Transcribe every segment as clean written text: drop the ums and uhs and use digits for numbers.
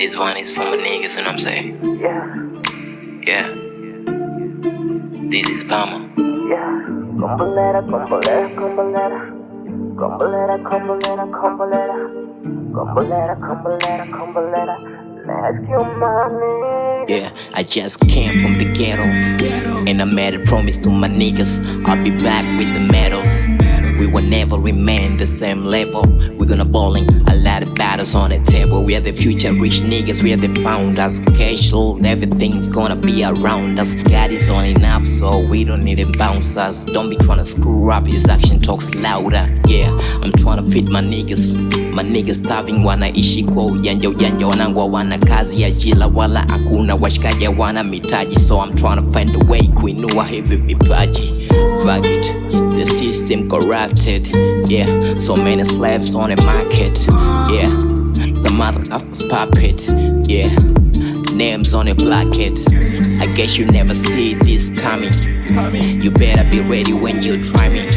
This one is for my niggas, you know what I'm saying? Yeah. This is Bama. Yeah. Kombolela, kombolela, kombolela. Kombolela, kombolela, kombolela. Kombolela, kombolela, kombolela. Let's kill money. Yeah, I just came from the ghetto, and I made a promise to my niggas, I'll be back with the medals. We will never remain the same level. We're gonna bowling a lot of battles on the table. We are the future rich niggas, we are the founders. Cash flow, everything's gonna be around us. God is all enough, so we don't need them bouncers. Don't be trying to screw up, his action talks louder. Yeah, I'm trying to feed my niggas. My niggas starving, wanaishi kwa ujanja ujanja, wanangwa wana kazi ya jila wala hakuna washikaji wana mitaji. So I'm trying to find a way kuinua hivi vipaji. Fuck it, the system corrupted. Yeah, so many slaves on the market. Yeah, some motherfuckers puppet. Yeah, names on a blanket. I guess you never see this coming. You better be ready when you try me.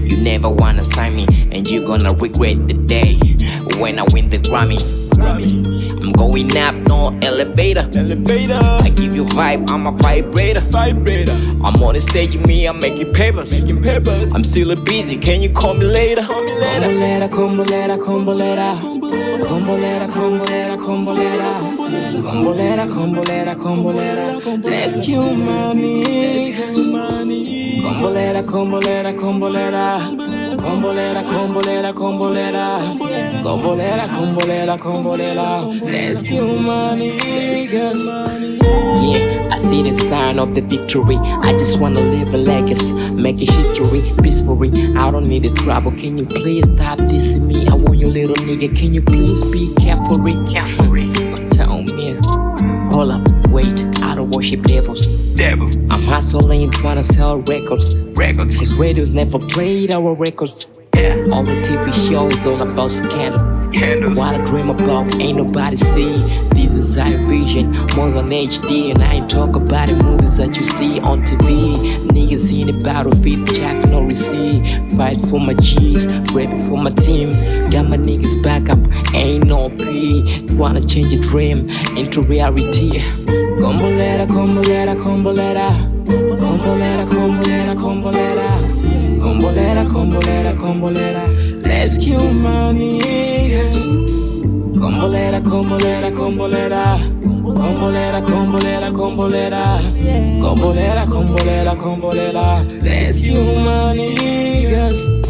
You never wanna sign me, and you gonna regret the day when I win the Grammy. I'm going up, no elevator. I give you vibe, I'm a vibrator. I'm on the stage with me, I'm making papers. I'm still busy, can you call me later? Kombolela, kombolela, kombolela. Kombolela, kombolela, kombolela. Kombolela, kombolela, kombolela. Let's kill money. Kombolela, kombolela, kombolela. Kombolela, kombolela, kombolela. Kombolela, kombolela, kombolela. Let's kill money. Yeah, I see the sign of the victory. I just wanna leave a legacy, make a history peacefully. I don't need the trouble. Can you please stop dissing me? I want your little nigga. Can you please be carefully? But tell me, hold up, wait. I don't worship devils. I'm hustling, trying to sell records. Cause radios never played our records. All the TV shows all about scandals. What I dream about ain't nobody see. This is our vision, more than HD. And I ain't talk about the movies that you see on TV. Niggas in the battlefield, Jack no receipt. Fight for my G's, ready for my team. Got my niggas back up, ain't no plea. Wanna change a dream into reality. Kombolela, kombolela, kombolela. Kombolela, kombolela, kombolela. Kombolela, kombolela, kombolela. Let's kill money. Kombolela, kombolela, kombolela. Kombolela, kombolela, kombolela. Kombolela, kombolela, kombolela. Let's kill money.